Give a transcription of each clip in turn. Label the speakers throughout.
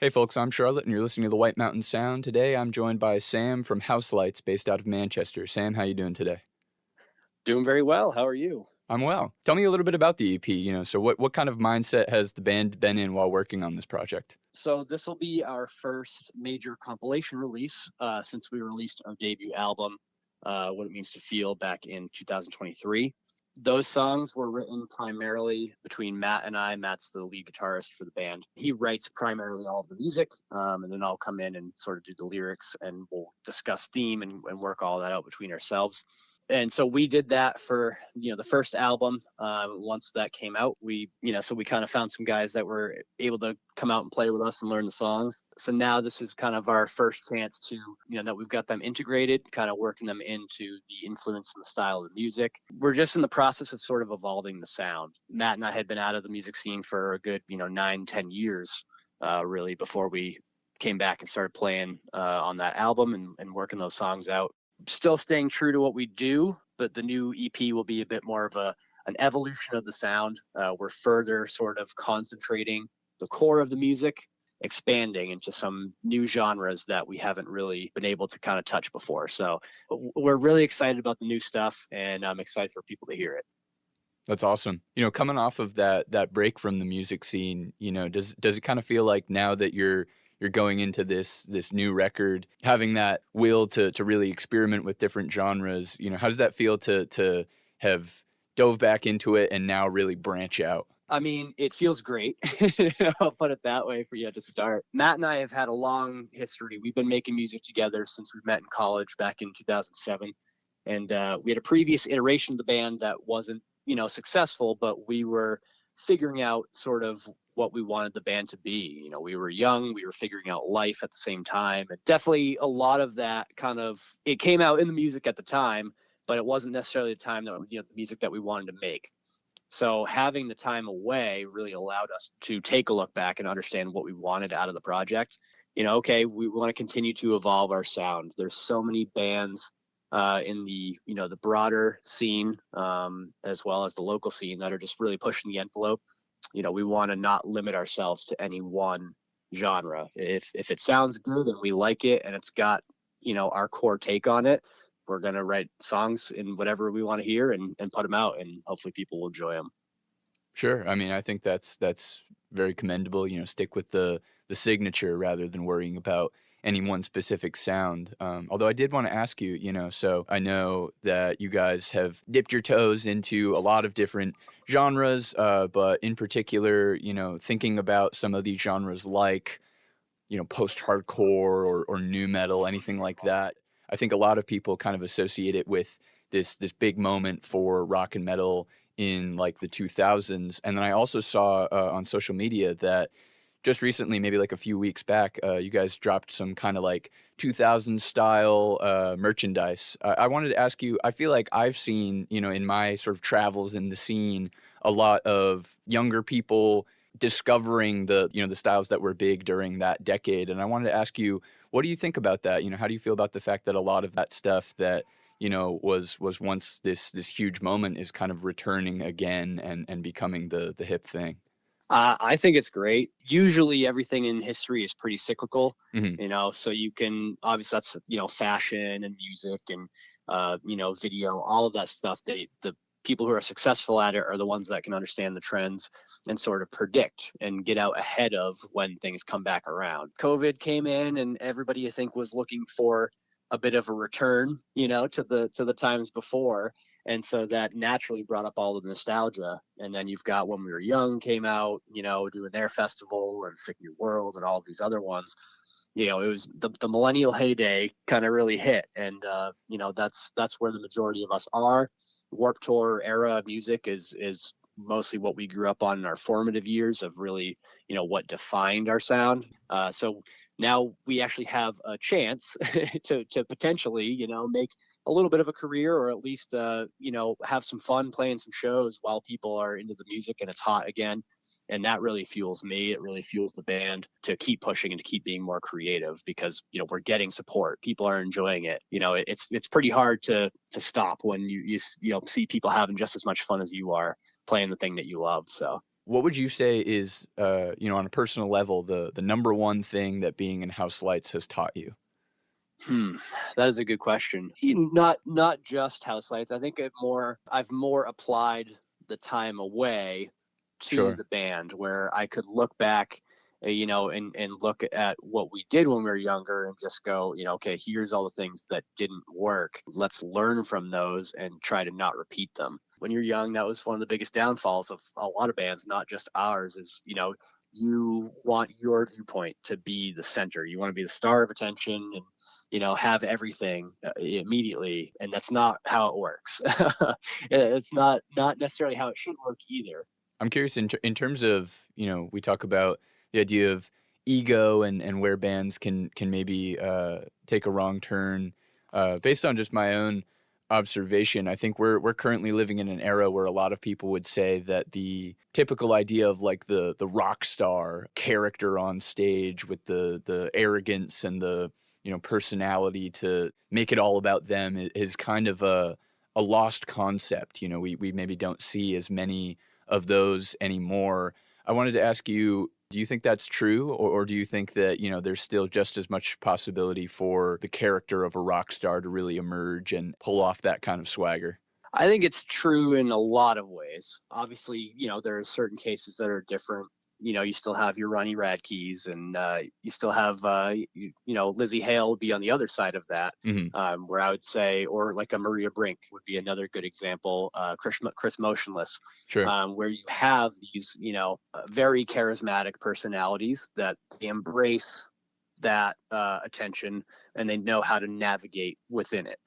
Speaker 1: Hey folks, I'm Charlotte and you're listening to the White Mountain Sound. Today I'm joined by Sam from House Lights based out of Manchester. Sam, how you doing today?
Speaker 2: Doing very well. How are you?
Speaker 1: I'm well. Tell me a little bit about the EP, so what kind of mindset has the band been in while working on this project?
Speaker 2: So this will be our first major compilation release since we released our debut album, "What It Means to Feel," back in 2023. Those songs were written primarily between Matt and I. Matt's the lead guitarist for the band. He writes primarily all of the music, and then I'll come in and sort of do the lyrics, and we'll discuss theme and work all that out between ourselves. And so we did that for the first album. Once that came out, so we kind of found some guys that were able to come out and play with us and learn the songs. So now this is kind of our first chance to that we've got them integrated, kind of working them into the influence and the style of the music. We're just in the process of sort of evolving the sound. Matt and I had been out of the music scene for a good 9-10 years, really, before we came back and started playing on that album and working those songs out. Still staying true to what we do, but the new EP will be a bit more of an evolution of the sound. We're further sort of concentrating the core of the music, expanding into some new genres that we haven't really been able to kind of touch before. So we're really excited about the new stuff, and I'm excited for people to hear it.
Speaker 1: That's awesome. Coming off of that break from the music scene, does it kind of feel like now that you're going into this new record, having that will to really experiment with different genres, how does that feel to have dove back into it and now really branch out?
Speaker 2: I mean, it feels great. I'll put it that way for you to start. Matt and I have had a long history. We've been making music together since we met in college back in 2007. And we had a previous iteration of the band that wasn't, successful, but we were figuring out sort of what we wanted the band to be. We were young, we were figuring out life at the same time. And definitely a lot of that it came out in the music at the time, but it wasn't necessarily the time that, the music that we wanted to make. So having the time away really allowed us to take a look back and understand what we wanted out of the project. Okay, we want to continue to evolve our sound. There's so many bands in the broader scene, as well as the local scene, that are just really pushing the envelope. We want to not limit ourselves to any one genre. If it sounds good and we like it and it's got our core take on it, we're going to write songs in whatever we want to hear and put them out, and hopefully people will enjoy them.
Speaker 1: Sure. I mean, I think that's very commendable. Stick with the signature rather than worrying about any one specific sound. Although I did want to ask you, so I know that you guys have dipped your toes into a lot of different genres, but in particular, thinking about some of these genres like, post-hardcore or new metal, anything like that. I think a lot of people kind of associate it with this big moment for rock and metal in like the 2000s. And then I also saw on social media that just recently, maybe like a few weeks back, you guys dropped some kind of like 2000 style merchandise. I wanted to ask you, I feel like I've seen, in my sort of travels in the scene, a lot of younger people discovering the styles that were big during that decade. And I wanted to ask you, what do you think about that? How do you feel about the fact that a lot of that stuff that was once this huge moment is kind of returning again and becoming the hip thing?
Speaker 2: I think it's great. Usually everything in history is pretty cyclical,
Speaker 1: Hmm.
Speaker 2: so you can obviously that's, fashion and music and, video, all of that stuff. The people who are successful at it are the ones that can understand the trends and sort of predict and get out ahead of when things come back around. COVID came in and everybody, I think, was looking for a bit of a return, to the times before, and so that naturally brought up all the nostalgia. And then you've got When We Were Young came out, doing their festival, and Sick New World and all of these other ones. It was the millennial heyday kind of really hit. And that's where the majority of us are. Warp Tour era music is mostly what we grew up on in our formative years of really, what defined our sound. So now we actually have a chance to potentially, make a little bit of a career, or at least, have some fun playing some shows while people are into the music and it's hot again. And that really fuels me. It really fuels the band to keep pushing and to keep being more creative, because, we're getting support. People are enjoying it. It's pretty hard to stop when you see people having just as much fun as you are playing the thing that you love. So
Speaker 1: What would you say is, on a personal level, the number one thing that being in House Lights has taught you?
Speaker 2: Hmm, that is a good question. Not just house lights. I think I've more applied the time away to
Speaker 1: Sure.
Speaker 2: the band where I could look back, and look at what we did when we were younger and just go, okay, here's all the things that didn't work. Let's learn from those and try to not repeat them. When you're young, that was one of the biggest downfalls of a lot of bands, not just ours, is, you want your viewpoint to be the center. You want to be the star of attention and have everything immediately, and that's not how it works. It's not necessarily how it should work either.
Speaker 1: I'm curious in terms of, we talk about the idea of ego and where bands can maybe take a wrong turn. Based on just my own observation, I think we're currently living in an era where a lot of people would say that the typical idea of like the rock star character on stage with the arrogance and the personality to make it all about them is kind of a lost concept. We maybe don't see as many of those anymore. I wanted to ask you, do you think that's true, or do you think that, there's still just as much possibility for the character of a rock star to really emerge and pull off that kind of swagger?
Speaker 2: I think it's true in a lot of ways. Obviously, there are certain cases that are different. You still have your Ronnie Radkes, and you still have, Lizzie Hale would be on the other side of that,
Speaker 1: Hmm.
Speaker 2: where I would say, or like a Maria Brink would be another good example. Chris Motionless,
Speaker 1: Sure.
Speaker 2: where you have these, very charismatic personalities that they embrace that attention and they know how to navigate within it.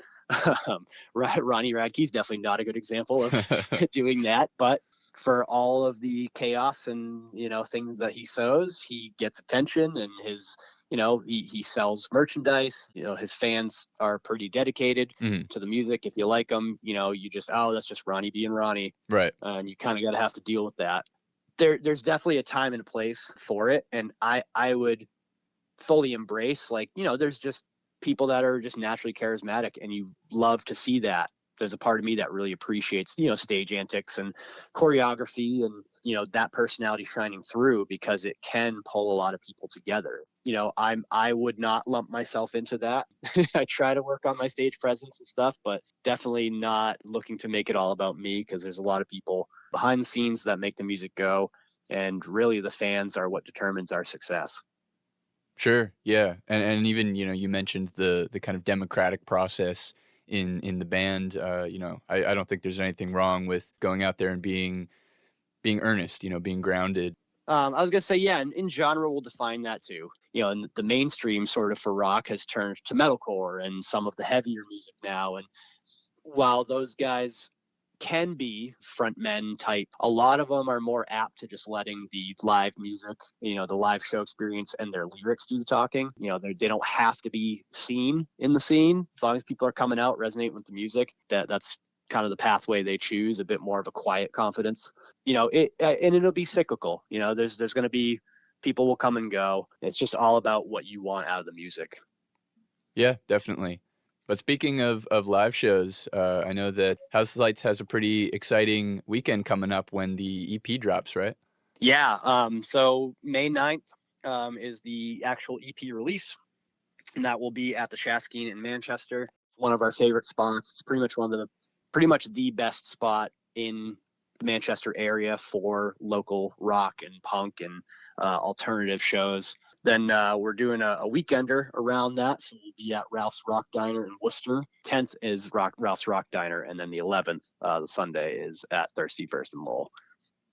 Speaker 2: Ronnie Radke's definitely not a good example of doing that, but for all of the chaos and things that he sows, he gets attention, and he sells merchandise. His fans are pretty dedicated
Speaker 1: Hmm.
Speaker 2: to the music. If you like him, you just, oh, that's just Ronnie being Ronnie,
Speaker 1: Right.
Speaker 2: and you kind of got to have to deal with that. There's definitely a time and a place for it, and I would fully embrace, like, there's just people that are just naturally charismatic and you love to see that. There's a part of me that really appreciates, stage antics and choreography and, that personality shining through, because it can pull a lot of people together. I would not lump myself into that. I try to work on my stage presence and stuff, but definitely not looking to make it all about me, because there's a lot of people behind the scenes that make the music go. And really the fans are what determines our success.
Speaker 1: Sure. Yeah. And even, you mentioned the kind of democratic process in the band. I don't think there's anything wrong with going out there and being earnest, being grounded.
Speaker 2: I was gonna say, yeah, in genre we'll define that too. And the mainstream sort of for rock has turned to metalcore and some of the heavier music now. And while those guys can be frontmen type, a lot of them are more apt to just letting the live music, the live show experience and their lyrics do the talking. They don't have to be seen in the scene. As long as people are coming out, resonating with the music, that's kind of the pathway they choose, a bit more of a quiet confidence. And it'll be cyclical. There's going to be people will come and go. It's just all about what you want out of the music.
Speaker 1: Yeah, definitely. But speaking of live shows, I know that House Lights has a pretty exciting weekend coming up when the EP drops, right?
Speaker 2: Yeah. So May 9th is the actual EP release, and that will be at the Shaskeen in Manchester. One of our favorite spots. It's pretty much the best spot in the Manchester area for local rock and punk and alternative shows. Then we're doing a weekender around that, so we'll be at Ralph's Rock Diner in Worcester. 10th is Ralph's Rock Diner, and then the 11th, the Sunday, is at Thirsty First and Lowell.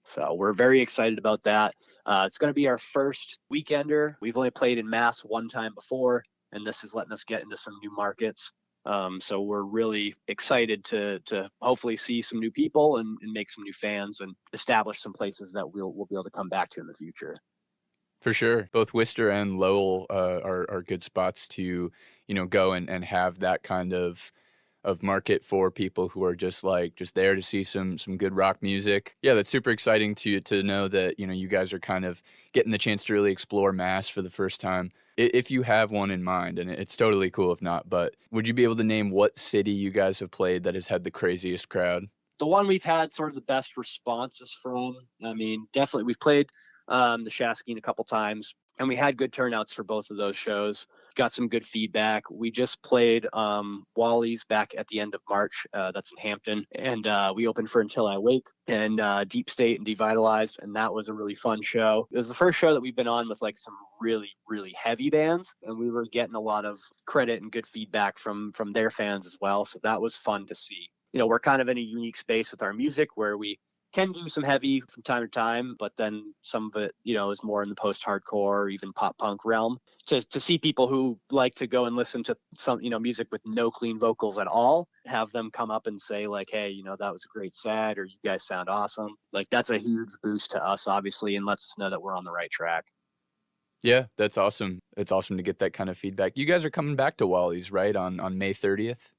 Speaker 2: So we're very excited about that. It's going to be our first weekender. We've only played in Mass one time before, and this is letting us get into some new markets. So we're really excited to hopefully see some new people and make some new fans and establish some places that we'll be able to come back to in the future.
Speaker 1: For sure. Both Worcester and Lowell are good spots to, go and have that kind of market for people who are just there to see some good rock music. Yeah, that's super exciting to know that, you guys are kind of getting the chance to really explore Mass for the first time. If you have one in mind, and it's totally cool if not, but would you be able to name what city you guys have played that has had the craziest crowd?
Speaker 2: The one we've had sort of the best responses from, I mean, definitely we've played the Shaskeen a couple times, and we had good turnouts for both of those shows. Got some good feedback. We just played Wally's back at the end of March. That's in Hampton, and we opened for Until I Wake and Deep State and Devitalized, and that was a really fun show. It was the first show that we've been on with like some really really heavy bands, and we were getting a lot of credit and good feedback from their fans as well. So that was fun to see. We're kind of in a unique space with our music where we can do some heavy from time to time, but then some of it, is more in the post-hardcore or even pop punk realm. To see people who like to go and listen to some, music with no clean vocals at all, have them come up and say like, hey, that was a great set, or you guys sound awesome. Like that's a huge boost to us, obviously, and lets us know that we're on the right track.
Speaker 1: Yeah, that's awesome. It's awesome to get that kind of feedback. You guys are coming back to Wally's, right, on May 30th?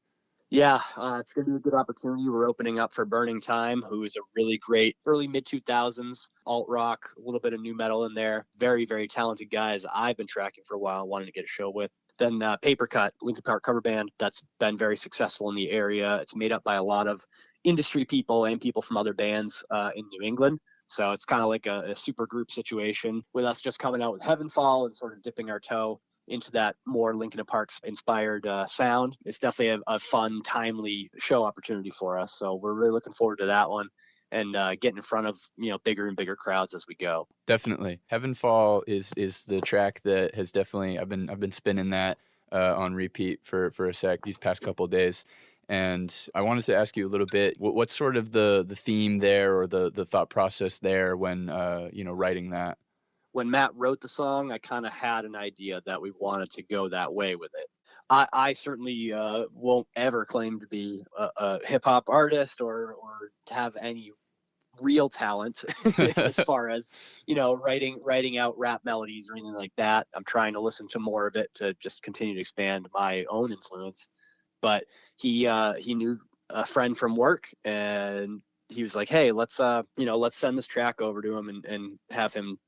Speaker 2: Yeah, it's going to be a good opportunity. We're opening up for Burning Time, who is a really great early mid 2000s alt rock, a little bit of new metal in there. Very, very talented guys I've been tracking for a while, wanting to get a show with. Then Paper Cut, Linkin Park cover band, that's been very successful in the area. It's made up by a lot of industry people and people from other bands in New England. So it's kind of like a super group situation with us just coming out with Heavenfall and sort of dipping our toe into that more Linkin Park inspired sound. It's definitely a fun, timely show opportunity for us. So we're really looking forward to that one and getting in front of bigger and bigger crowds as we go.
Speaker 1: Definitely, Heavenfall is the track that has definitely I've been spinning that on repeat for a sec these past couple of days. And I wanted to ask you a little bit, what's sort of the theme there or the thought process there when writing that?
Speaker 2: When Matt wrote the song, I kind of had an idea that we wanted to go that way with it. I certainly won't ever claim to be a hip hop artist or to have any real talent as far as writing out rap melodies or anything like that. I'm trying to listen to more of it to just continue to expand my own influence. But he knew a friend from work, and he was like, hey, let's send this track over to him and have him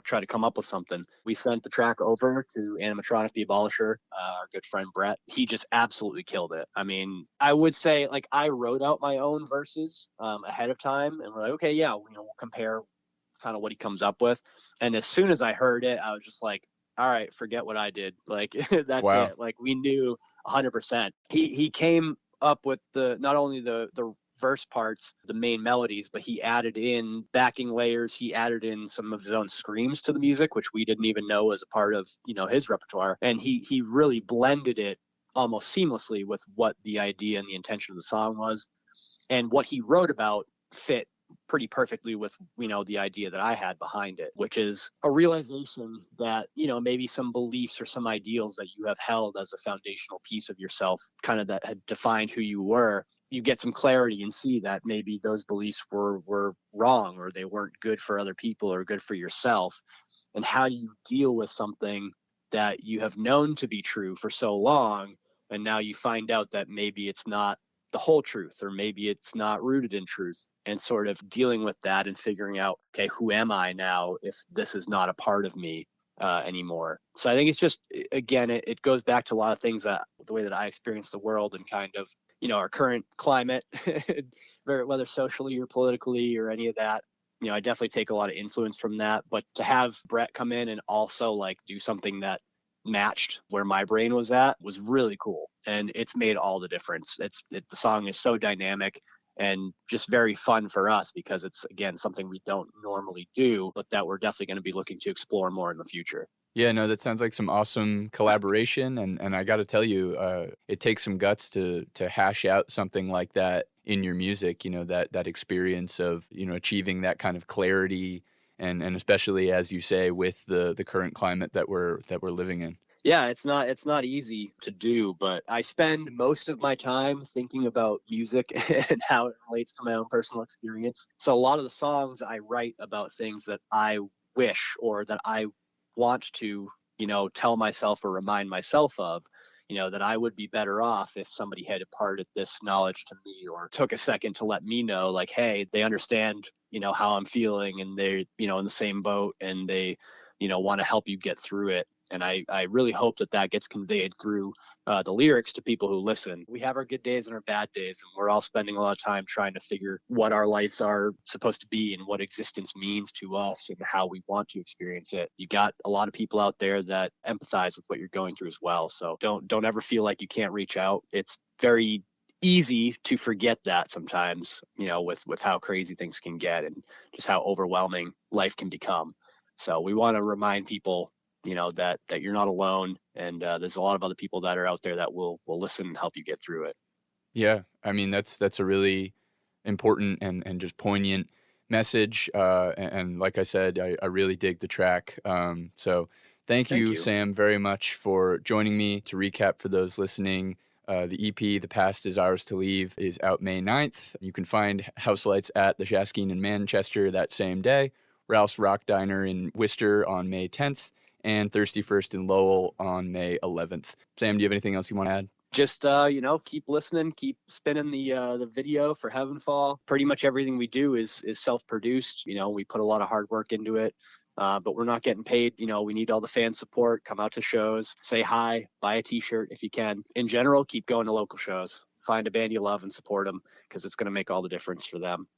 Speaker 2: try to come up with something. We sent the track over to Animatronic the Abolisher, our good friend Brett. He just absolutely killed it. I mean, I would say like I wrote out my own verses ahead of time, and we're like, okay, yeah, we'll compare kind of what he comes up with. And as soon as I heard it, I was just like, all right, forget what I did. Like that's
Speaker 1: Wow.
Speaker 2: it. Like we knew 100%. He came up with not only the verse parts, the main melodies, but he added in backing layers. He added in some of his own screams to the music, which we didn't even know was a part of, his repertoire. And he really blended it almost seamlessly with what the idea and the intention of the song was. And what he wrote about fit pretty perfectly with the idea that I had behind it, which is a realization that maybe some beliefs or some ideals that you have held as a foundational piece of yourself, kind of that had defined who you were, you get some clarity and see that maybe those beliefs were wrong, or they weren't good for other people or good for yourself. And how do you deal with something that you have known to be true for so long, and now you find out that maybe it's not the whole truth, or maybe it's not rooted in truth, and sort of dealing with that and figuring out, okay, who am I now if this is not a part of me anymore? So I think it's just, again, it goes back to a lot of things, that the way that I experience the world and kind of our current climate, whether socially or politically or any of that. I definitely take a lot of influence from that. But to have Brett come in and also like do something that matched where my brain was at was really cool, and it's made all the difference. The song is so dynamic and just very fun for us, because it's, again, something we don't normally do, but that we're definitely going to be looking to explore more in the future.
Speaker 1: Yeah, no, that sounds like some awesome collaboration, and I gotta tell you, it takes some guts to hash out something like that in your music, that experience of, achieving that kind of clarity, and especially, as you say, with the current climate that we're living in.
Speaker 2: Yeah, it's not easy to do, but I spend most of my time thinking about music and how it relates to my own personal experience. So a lot of the songs I write about things that I wish, or that I want to, tell myself or remind myself of, that I would be better off if somebody had imparted this knowledge to me, or took a second to let me know, like, hey, they understand, how I'm feeling, and they're, in the same boat, and they, want to help you get through it. And I really hope that that gets conveyed through the lyrics to people who listen. We have our good days and our bad days, and we're all spending a lot of time trying to figure what our lives are supposed to be and what existence means to us and how we want to experience it. You got a lot of people out there that empathize with what you're going through as well. So don't ever feel like you can't reach out. It's very easy to forget that sometimes, with how crazy things can get and just how overwhelming life can become. So we want to remind people, that you're not alone, and there's a lot of other people that are out there that will listen and help you get through it.
Speaker 1: Yeah, I mean that's a really important and just poignant message. And like I said, I really dig the track. So thank
Speaker 2: Thank
Speaker 1: you,
Speaker 2: you.
Speaker 1: Sam, very much for joining me. To recap for those listening, the EP "The Past Is Ours to Leave" is out May 9th. You can find House Lights at the Shaskeen in Manchester that same day, Ralph's Rock Diner in Worcester on May 10th, and Thirsty First in Lowell on May 11th. Sam, do you have anything else you want to add?
Speaker 2: Just keep listening, keep spinning the video for Heavenfall. Pretty much everything we do is self-produced. We put a lot of hard work into it, but we're not getting paid. We need all the fan support. Come out to shows, say hi, buy a t-shirt if you can. In general, keep going to local shows. Find a band you love and support them, because it's going to make all the difference for them.